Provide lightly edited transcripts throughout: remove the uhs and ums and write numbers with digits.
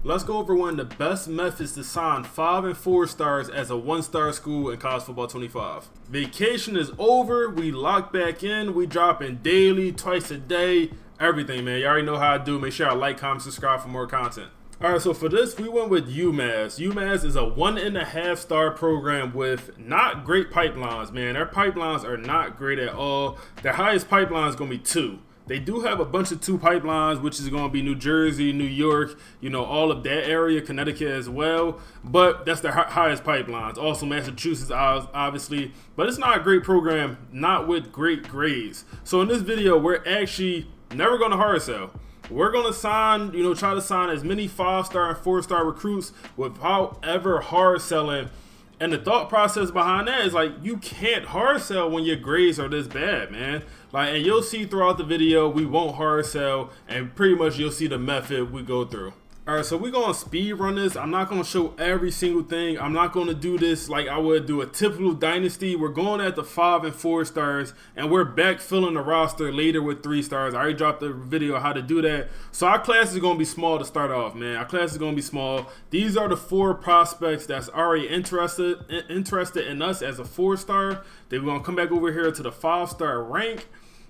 Let's go over one of the best methods to sign 5 and 4 stars as a 1-star school in college football 25. Vacation is over, we lock back in, we dropping daily, twice a day, everything, man. You already know how I do. Make sure I like, comment, subscribe for more content. Alright, so for this, we went with UMass. UMass is a 1.5 star program with not great pipelines, man. Their pipelines are not great at all. Their highest pipeline is going to be 2. They do have a bunch of 2 pipelines, which is going to be New Jersey, New York, all of that area, Connecticut as well. But that's their highest pipelines. Also Massachusetts, obviously. But it's not a great program, not with great grades. So in this video, we're actually never going to hard sell. We're going to sign, try to sign as many 5-star and 4-star recruits without ever hard selling. And the thought process behind that is you can't hard sell when your grades are this bad, man. And you'll see throughout the video, we won't hard sell, and pretty much you'll see the method we go through. All right, so we're going to speed run this. I'm not going to show every single thing. I'm not going to do this like I would do a typical dynasty. We're going at the 5 and 4 stars, and we're backfilling the roster later with 3 stars. I already dropped the video on how to do that. So our class is going to be small to start off, man. Our class is going to be small. These are the 4 prospects that's already interested in us as a 4-star. Then we're going to come back over here to the 5-star rank.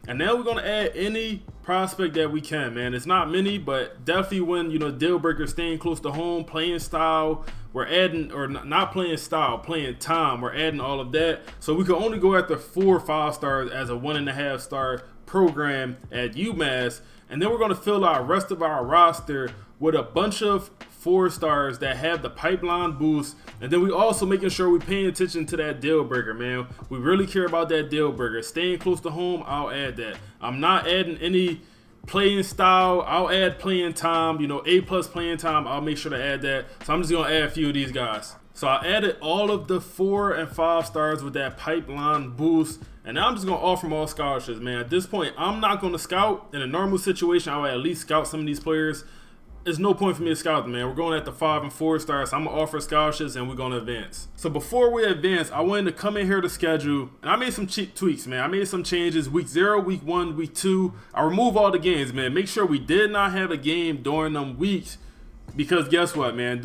And now we're going to add any prospect that we can, man. It's not many, but definitely when, deal breaker, staying close to home, playing style, we're adding, or not playing style, playing time, we're adding all of that. So we can only go after 4 5-stars as a 1.5 star program at UMass. And then we're going to fill our rest of our roster with a bunch of 4 stars that have the pipeline boost. And then we also making sure we're paying attention to that deal breaker, man. We really care about that deal breaker. Staying close to home, I'll add that. I'm not adding any playing style. I'll add playing time, A+ playing time. I'll make sure to add that. So I'm just going to add a few of these guys. So I added all of the 4 and 5 stars with that pipeline boost. And now I'm just going to offer them all scholarships, man. At this point, I'm not going to scout. In a normal situation, I would at least scout some of these players. There's no point for me to scout them, man. We're going at the 5 and 4 stars. So I'm going to offer scholarships and we're going to advance. So before we advance, I wanted to come in here to schedule. And I made some tweaks, man. I made some changes. Week 0, week 1, week 2. I removed all the games, man. Make sure we did not have a game during them weeks. Because guess what, man?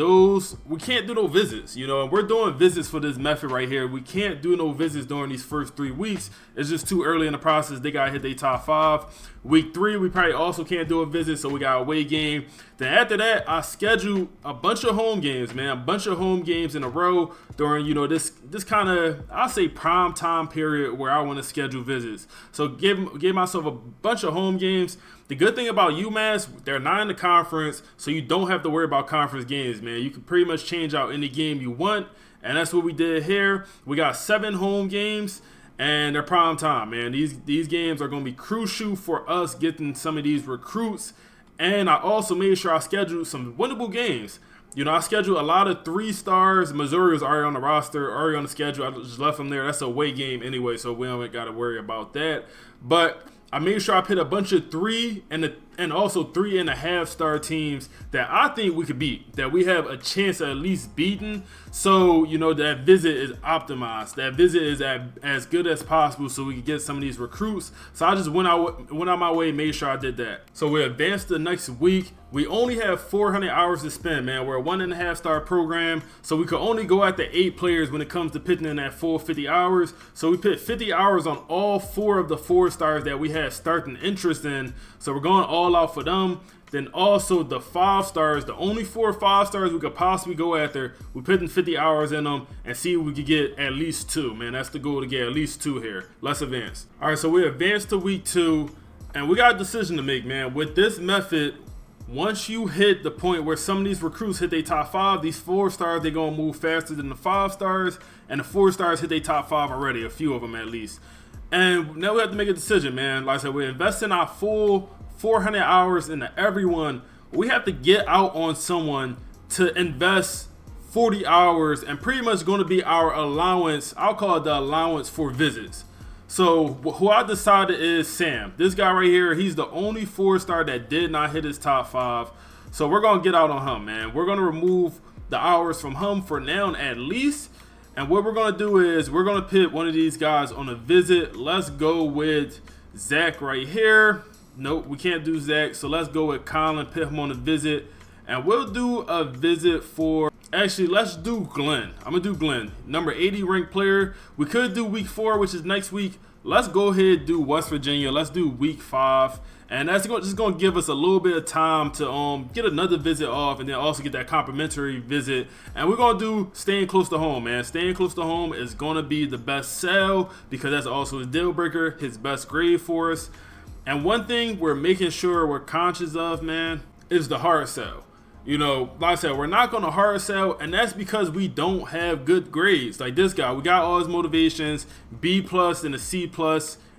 We can't do no visits, and we're doing visits for this method right here. We can't do no visits during these first 3 weeks. It's just too early in the process. They got to hit their top 5. Week 3, we probably also can't do a visit, so we got a away game. Then after that, I scheduled a bunch of home games, man. A bunch of home games in a row during, this kind of, I'll say, prime time period where I want to schedule visits. So give myself a bunch of home games. The good thing about UMass, they're not in the conference, so you don't have to worry about conference games, man. You can pretty much change out any game you want, and that's what we did here. We got 7 home games, and they're prime time, man. These games are going to be crucial for us getting some of these recruits, and I also made sure I scheduled some winnable games. I scheduled a lot of 3 stars. Missouri was already on the roster, already on the schedule. I just left them there. That's a away game anyway, so we don't got to worry about that. But I made sure I put a bunch of 3 and also 3.5 star teams that I think we could beat, that we have a chance of at least beating. So, that visit is optimized. That visit is as good as possible so we can get some of these recruits. So I just went out my way and made sure I did that. So we advanced the next week. We only have 400 hours to spend, man. We're a 1.5 star program, so we could only go after 8 players when it comes to pitching in that full 50 hours. So we put 50 hours on all 4 of the 4 stars that we had starting interest in. So we're going all out for them. Then also the 5 stars, the only 4 5 stars we could possibly go after, we're putting 50 hours in them and see if we could get at least 2, man. That's the goal, to get at least 2 here. Let's advance. All right, so we advanced to week 2, and we got a decision to make, man. With this method, once you hit the point where some of these recruits hit their top 5, these 4 stars, they're going to move faster than the 5 stars, and the 4 stars hit their top 5 already, a few of them at least. And now we have to make a decision, man. Like I said, we're investing our full 400 hours into everyone. We have to get out on someone to invest 40 hours and pretty much going to be our allowance. I'll call it the allowance for visits. So who I decided is Sam. This guy right here, he's the only 4-star that did not hit his top 5. So we're going to get out on him, man. We're going to remove the hours from him for now at least. And what we're going to do is we're going to put one of these guys on a visit. Let's go with Zach right here. Nope, we can't do Zach. So let's go with Colin, put him on a visit. And we'll do a visit for, actually, let's do Glenn. I'm going to do Glenn, number 80 ranked player. We could do week 4, which is next week. Let's go ahead and do West Virginia. Let's do week 5. And that's just going to give us a little bit of time to get another visit off and then also get that complimentary visit. And we're going to do staying close to home, man. Staying close to home is going to be the best sell because that's also his deal breaker, his best grade for us. And one thing we're making sure we're conscious of, man, is the hard sell. You know, like I said, we're not going to hard sell, and that's because we don't have good grades. Like this guy, we got all his motivations, B+, then a C+,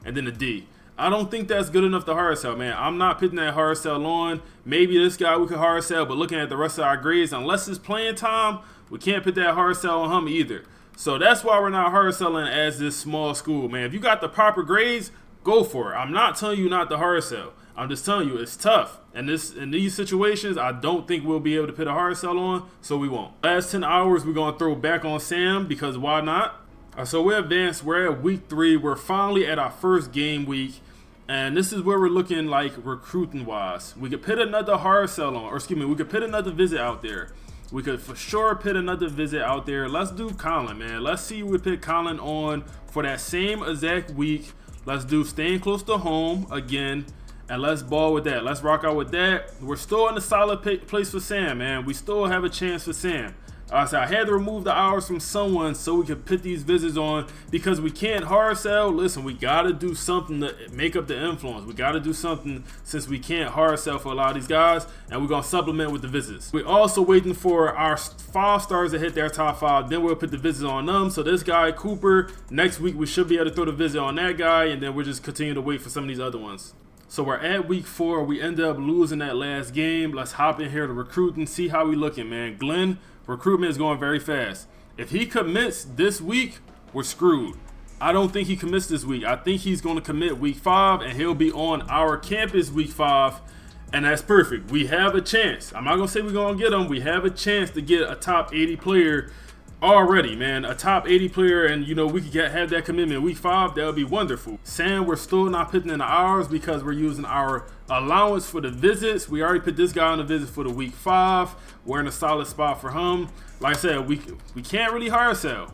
and then a D. I don't think that's good enough to hard sell, man. I'm not putting that hard sell on. Maybe this guy we could hard sell, but looking at the rest of our grades, unless it's playing time, we can't put that hard sell on him either. So that's why we're not hard selling as this small school, man. If you got the proper grades, go for it. I'm not telling you not to hard sell. I'm just telling you it's tough. And in these situations, I don't think we'll be able to put a hard sell on, so we won't. Last 10 hours, we're going to throw back on Sam because why not? So we're advanced. We're at week 3. We're finally at our first game week. And this is where we're looking like recruiting wise. We could put another hard sell on, or excuse me, we could put another visit out there. We could for sure put another visit out there. Let's do Colin, man. Let's see if we put Colin on for that same exact week. Let's do staying close to home again. And let's ball with that. Let's rock out with that. We're still in a solid place for Sam, man. We still have a chance for Sam. So I had to remove the hours from someone so we could put these visits on because we can't hard sell. Listen, we got to do something to make up the influence. We got to do something since we can't hard sell for a lot of these guys, and we're going to supplement with the visits. We're also waiting for our 5 stars to hit their top 5. Then we'll put the visits on them. So this guy, Cooper, next week we should be able to throw the visit on that guy, and then we're just continue to wait for some of these other ones. So we're at week 4. We ended up losing that last game. Let's hop in here to recruit and see how we looking, man. Glenn, recruitment is going very fast. If he commits this week, we're screwed. I don't think he commits this week. I think he's going to commit week 5, and he'll be on our campus week 5, and that's perfect. We have a chance. I'm not going to say we're going to get him. We have a chance to get a top 80 player already, man. A top 80 player, and you know, we could have that commitment week 5. That would be wonderful. Sam, we're still not putting in the hours because we're using our allowance for the visits. We already put this guy on the visit for the week 5. We're in a solid spot for him. Like I said, we can't really hard sell.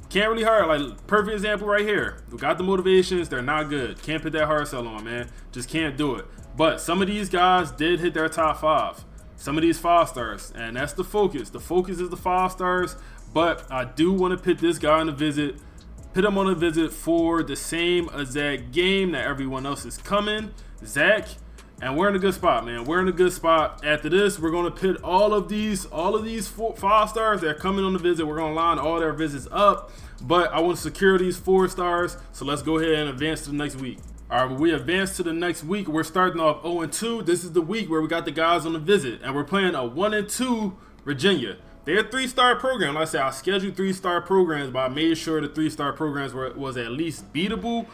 Can't really hard. Like, perfect example right here. We got the motivations. They're not good. Can't put that hard sell on, man. Just can't do it. But some of these guys did hit their top 5. Some of these 5 stars, and that's the focus. The focus is the 5 stars. But I do want to put this guy on the visit, put him on a visit for the same exact game that everyone else is coming, Zach. And we're in a good spot, man. We're in a good spot. After this, we're going to put all of these 5 stars that are coming on the visit. We're going to line all their visits up. But I want to secure these 4 stars. So let's go ahead and advance to the next week. All right, we advance to the next week. We're starting off 0-2. This is the week where we got the guys on the visit. And we're playing a 1-2 Virginia. They're a 3-star program. Like I said, I scheduled 3-star programs, but I made sure the 3-star programs was at least beatable.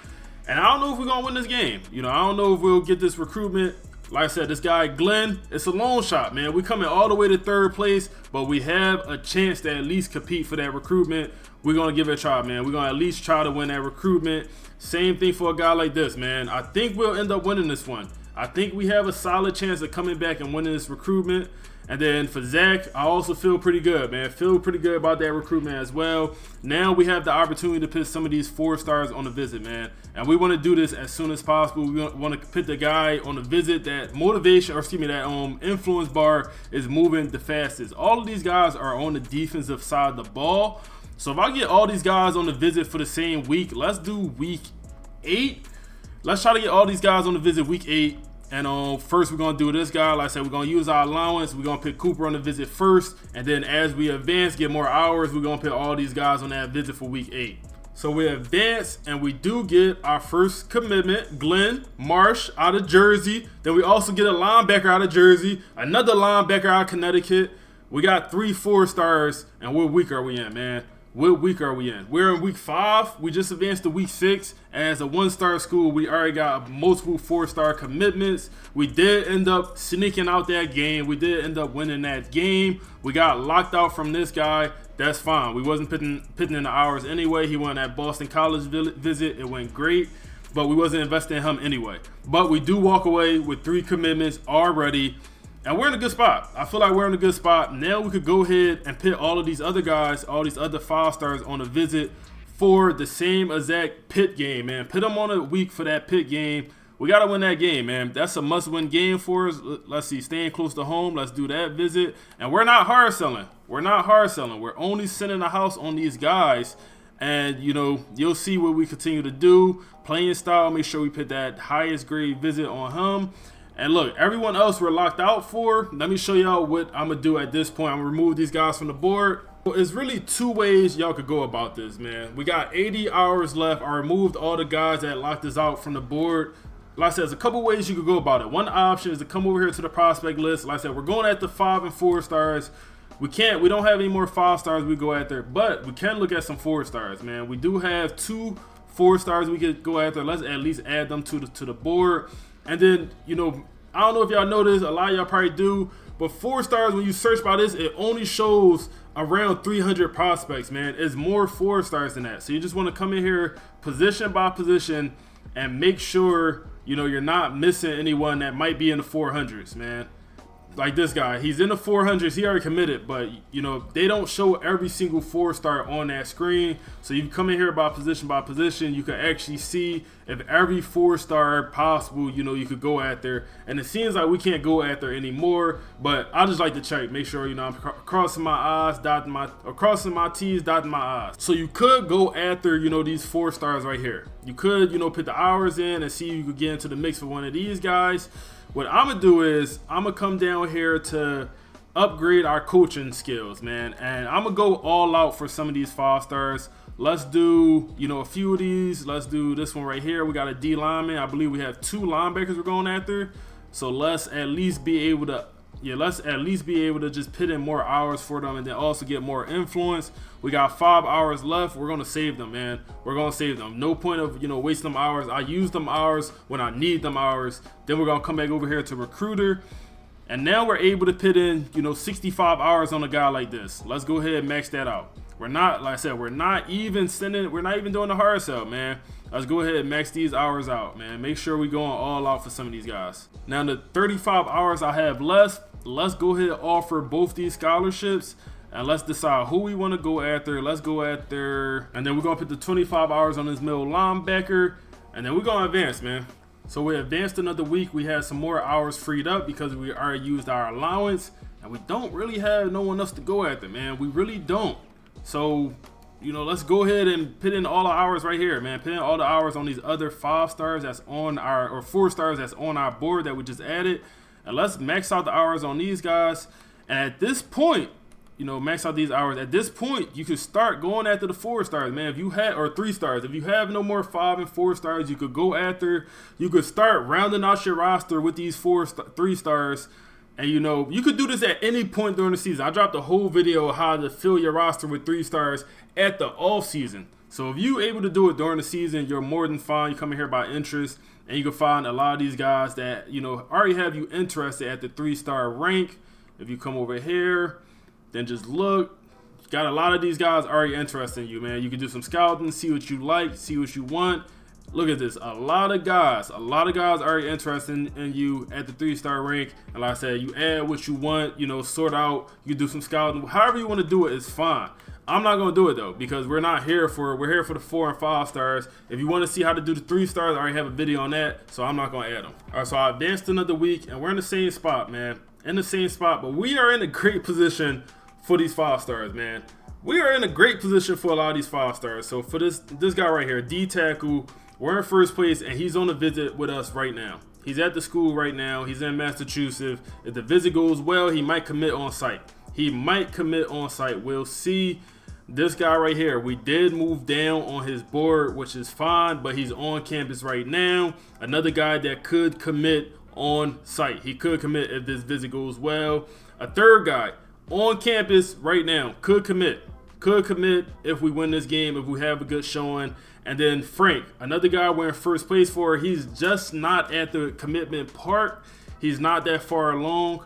And I don't know if we're going to win this game. You know, I don't know if we'll get this recruitment. Like I said, this guy, Glenn, it's a long shot, man. We're coming all the way to 3rd place, but we have a chance to at least compete for that recruitment. We're going to give it a try, man. We're going to at least try to win that recruitment. Same thing for a guy like this, man. I think we'll end up winning this one. I think we have a solid chance of coming back and winning this recruitment. And then for Zach, I also feel pretty good, man. Feel pretty good about that recruitment as well. Now we have the opportunity to put some of these 4 stars on the visit, man. And we want to do this as soon as possible. We want to put the guy on the visit that motivation, or excuse me, that influence bar is moving the fastest. All of these guys are on the defensive side of the ball. So if I get all these guys on the visit for the same week, let's do week 8. Let's try to get all these guys on the visit week 8. And first we're going to do this guy. Like I said, we're going to use our allowance. We're going to put Cooper on the visit first. And then as we advance, get more hours, we're going to put all these guys on that visit for week 8. So we advance, and we do get our first commitment, Glenn Marsh out of Jersey. Then we also get a linebacker out of Jersey, another linebacker out of Connecticut. We got 3 4 stars, and what week are we in, man? What week are we in? We're in week 5. We just advanced to week 6. As a 1-star school, we already got multiple 4-star commitments. We did end up sneaking out that game. We did end up winning that game. We got locked out from this guy. That's fine. We wasn't putting in the hours anyway. He went at Boston College visit. It went great, but we wasn't investing in him anyway. But we do walk away with 3 commitments already. And we're in a good spot. I feel like we're in a good spot. Now we could go ahead and pit all of these other guys, all these other 5-stars on a visit for the same exact pit game, man. Pit them on a week for that pit game. We got to win that game, man. That's a must-win game for us. Let's see, staying close to home. Let's do that visit. And we're not hard selling. We're not hard selling. We're only sending the house on these guys. And, you know, you'll see what we continue to do. Playing style, make sure we put that highest grade visit on him. And look, everyone else we're locked out for. Let me show y'all what I'm going to do at this point. I'm going to remove these guys from the board. Well, there's really 2 ways y'all could go about this, man. We got 80 hours left. I removed all the guys that locked us out from the board. Like I said, there's a couple ways you could go about it. One option is to come over here to the prospect list. Like I said, we're going at the 5 and 4 stars. We don't have any more 5 stars we go after, but we can look at some 4 stars, man. We do have 2 4 stars we could go after. Let's at least add them to the board. And then, you know, I don't know if y'all know this, a lot of y'all probably do, but 4 stars, when you search by this, it only shows around 300 prospects, man. It's more 4 stars than that. So you just want to come in here position by position and make sure, you know, you're not missing anyone that might be in the 400s, man. Like this guy, he's in the 400s. He already committed, but you know they don't show every single 4-star on that screen. So you come in here by position, you can actually see if every 4-star possible, you know, you could go after. And it seems like we can't go after anymore. But I just like to check, make sure, you know, I'm crossing my I's, crossing my T's, dotting my I's. So you could go after, you know, these 4 stars right here. You could, you know, put the hours in and see if you could get into the mix for one of these guys. What I'm going to do is I'm going to come down here to upgrade our coaching skills, man. And I'm going to go all out for some of these 5 stars. Let's do, you know, a few of these. Let's do this one right here. We got a D lineman. I believe we have 2 linebackers we're going after. So let's at least be able to, just put in more hours for them and then also get more influence. We got 5 hours left. We're going to save them, man. We're going to save them. No point of, you know, wasting them hours. I use them hours when I need them hours. Then we're going to come back over here to recruiter. And now we're able to put in, you know, 65 hours on a guy like this. Let's go ahead and max that out. We're not, like I said, we're not even doing the hard sell, man. Let's go ahead and max these hours out, man. Make sure we're going all out for some of these guys. Now, the 35 hours I have left, let's go ahead and offer both these scholarships. And let's decide who we want to go after. Let's go after, and then we're going to put the 25 hours on this middle linebacker. And then we're going to advance, man. So we advanced another week. We had some more hours freed up because we already used our allowance. And we don't really have no one else to go after, man. We really don't. So, you know, let's go ahead and put in all the hours right here, man. Put in all the hours on these other 5 stars that's on our, or 4 stars that's on our board that we just added. And let's max out the hours on these guys. And at this point, you know, max out these hours. At this point, you could start going after the 4 stars, man. If you had, or 3 stars, if you have no more 5 and 4 stars, you could go after, you could start rounding out your roster with these 3 stars. And, you know, you could do this at any point during the season. I dropped a whole video of how to fill your roster with 3 stars at the off season. So if you're able to do it during the season, you're more than fine. You come in here by interest, and you can find a lot of these guys that, you know, already have you interested at the 3-star rank. If you come over here, then just look. You got a lot of these guys already interested in you, man. You can do some scouting, see what you like, see what you want. Look at this. A lot of guys already interested in you at the 3-star rank. And like I said, you add what you want, you know, sort out. You can do some scouting. However you want to do it is fine. I'm not going to do it, though, because we're here for the 4 and 5 stars. If you want to see how to do the 3 stars, I already have a video on that, so I'm not going to add them. All right, so I advanced another week, and we're in the same spot, man. In the same spot, but we are in a great position for these 5 stars, man. We are in a great position for a lot of these 5 stars. So for this guy right here, D tackle, we're in first place, and he's on a visit with us right now. He's at the school right now. He's in Massachusetts. If the visit goes well, he might commit on site. We'll see. This guy right here, we did move down on his board, which is fine, but he's on campus right now. Another guy that could commit on site. He could commit if this visit goes well. A third guy on campus right now could commit if we win this game, if we have a good showing. And then Frank, another guy we're in first place for. He's just not at the commitment part. He's not that far along,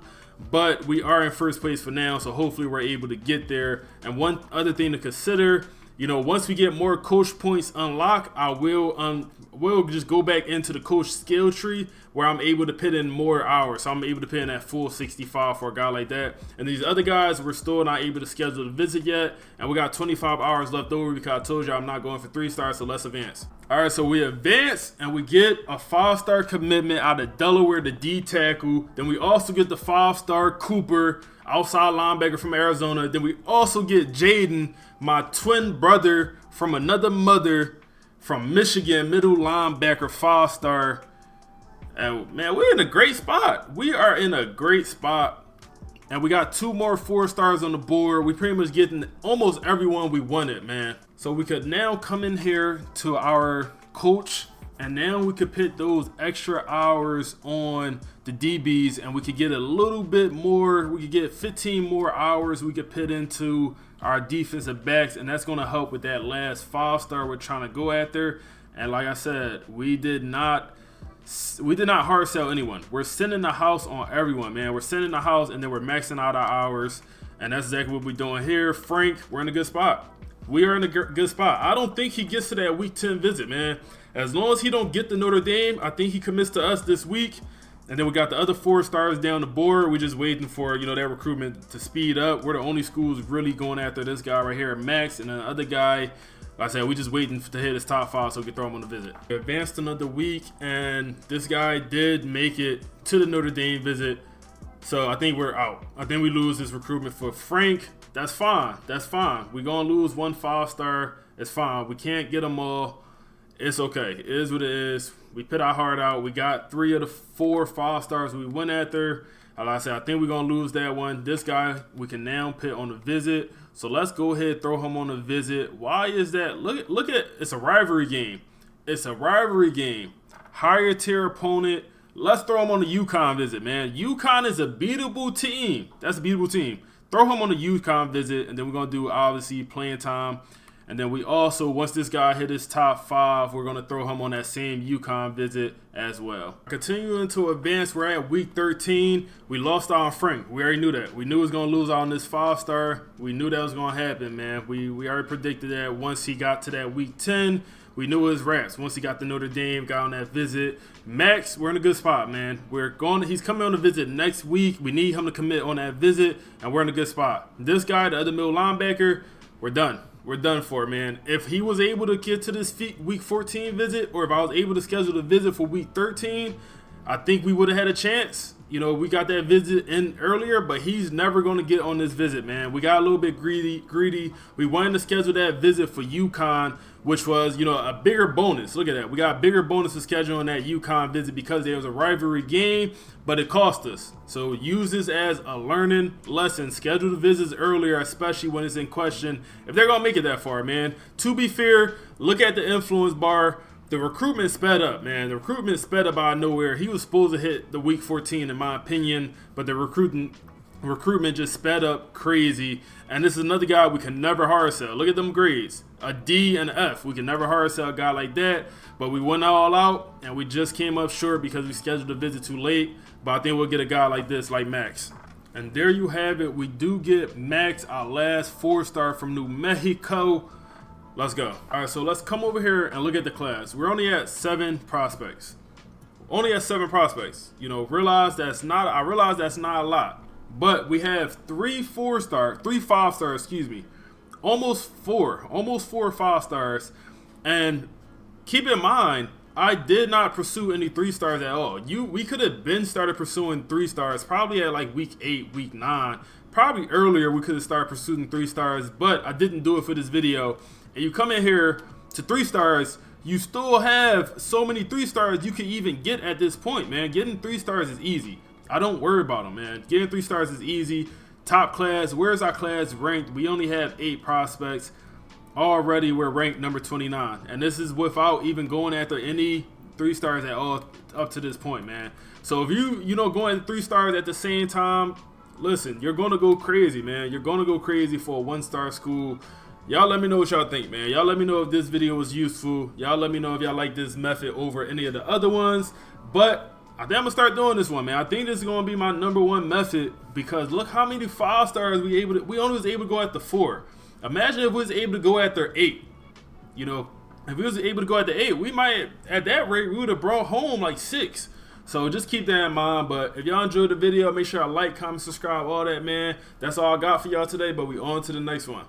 but we are in first place for now, so hopefully we're able to get there. And one other thing to consider, You know, once we get more coach points unlocked, I will just go back into the coach skill tree where I'm able to put in more hours. So I'm able to put in that full 65 for a guy like that. And these other guys, we're still not able to schedule the visit yet. And we got 25 hours left over because I told you I'm not going for 3 stars, so let's advance. All right, so we advance and we get a 5-star commitment out of Delaware, the D tackle. Then we also get the 5-star Cooper, outside linebacker from Arizona. Then we also get Jaden, my twin brother from another mother from Michigan, middle linebacker, 5-star. And man, we're in a great spot. We are in a great spot. And we got 2 more 4 stars on the board. We pretty much getting almost everyone we wanted, man. So we could now come in here to our coach, and now we could put those extra hours on the DBs, and we could get a little bit more. We could get 15 more hours we could put into our defensive backs, and that's going to help with that last 5-star we're trying to go after. And like I said, we did not hard sell anyone. We're sending the house on everyone, man. We're sending the house, and then we're maxing out our hours, and that's exactly what we're doing here. Frank, we're in a good spot. We are in a good spot. I don't think he gets to that week 10 visit, man. As long as he don't get to Notre Dame, I think he commits to us this week. And then we got the other 4 stars down the board. We're just waiting for, you know, that recruitment to speed up. We're the only schools really going after this guy right here, Max, and the other guy. Like I said, we just waiting to hit his top 5 so we can throw him on the visit. We advanced another week, and this guy did make it to the Notre Dame visit. So I think we're out. I think we lose this recruitment for Frank. That's fine. That's fine. We're going to lose 1 5-star. It's fine. We can't get them all. It's okay. It is what it is. We put our heart out. We got 3 of the 4 5-stars we went after. Like I said, I think we're going to lose that one. This guy, we can now put on the visit. So let's go ahead, throw him on the visit. Why is that? Look at it's a rivalry game. It's a rivalry game. Higher tier opponent. Let's throw him on the UConn visit, man. UConn is a beatable team. That's a beatable team. Throw him on the UConn visit, and then we're going to do, obviously, playing time. And then we also, once this guy hit his top 5, we're going to throw him on that same UConn visit as well. Continuing to advance, we're at week 13. We lost out on Frank. We already knew that. We knew he was going to lose out on this 5-star. We knew that was going to happen, man. We already predicted that once he got to that week 10. We knew it was wraps. Once he got to Notre Dame, got on that visit. Max, we're in a good spot, man. He's coming on the visit next week. We need him to commit on that visit, and we're in a good spot. This guy, the other middle linebacker, we're done. We're done for, man. If he was able to get to this week 14 visit, or if I was able to schedule the visit for week 13, I think we would have had a chance. You know, we got that visit in earlier, but he's never going to get on this visit, man. We got a little bit greedy. We wanted to schedule that visit for UConn, which was, you know, a bigger bonus. Look at that. We got a bigger bonus to schedule on that UConn visit because there was a rivalry game, but it cost us. So use this as a learning lesson. Schedule the visits earlier, especially when it's in question. If they're going to make it that far, man. To be fair, look at the influence bar. The recruitment sped up, man. The recruitment sped up out of nowhere. He was supposed to hit the week 14, in my opinion, but the recruitment just sped up crazy. And this is another guy we can never hard sell. Look at them grades. A D and an F. We can never hard sell a guy like that. But we went all out, and we just came up short because we scheduled the visit too late. But I think we'll get a guy like this, like Max. And there you have it. We do get Max, our last 4-star from New Mexico. Let's go. All right, so let's come over here and look at the class. We're only at 7 prospects. Only at 7 prospects. You know, I realize that's not a lot. But we have 3 5-stars, excuse me. Almost 4 5-stars. And keep in mind, I did not pursue any 3-stars at all. We could have been started pursuing 3-stars probably at like week 8, week 9. Probably earlier we could have started pursuing 3-stars, but I didn't do it for this video. And you come in here to 3-stars, you still have so many 3-stars you can even get at this point, man. Getting 3-stars is easy. I don't worry about them, man. Getting 3-stars is easy. Top class, where's our class ranked? We only have 8 prospects. Already we're ranked number 29. And this is without even going after any 3-stars at all up to this point, man. So if you know, going 3-stars at the same time, listen, you're going to go crazy, man. You're going to go crazy for a 1-star school. Y'all let me know what y'all think, man. Y'all let me know if this video was useful. Y'all let me know if y'all like this method over any of the other ones. But I think I'm going to start doing this one, man. I think this is going to be my #1 method because look how many 5-stars we only was able to go at the 4. Imagine if we was able to go after 8. You know, if we was able to go after 8, we might, at that rate, we would have brought home like 6. So just keep that in mind. But if y'all enjoyed the video, make sure I like, comment, subscribe, all that, man. That's all I got for y'all today, but we on to the next one.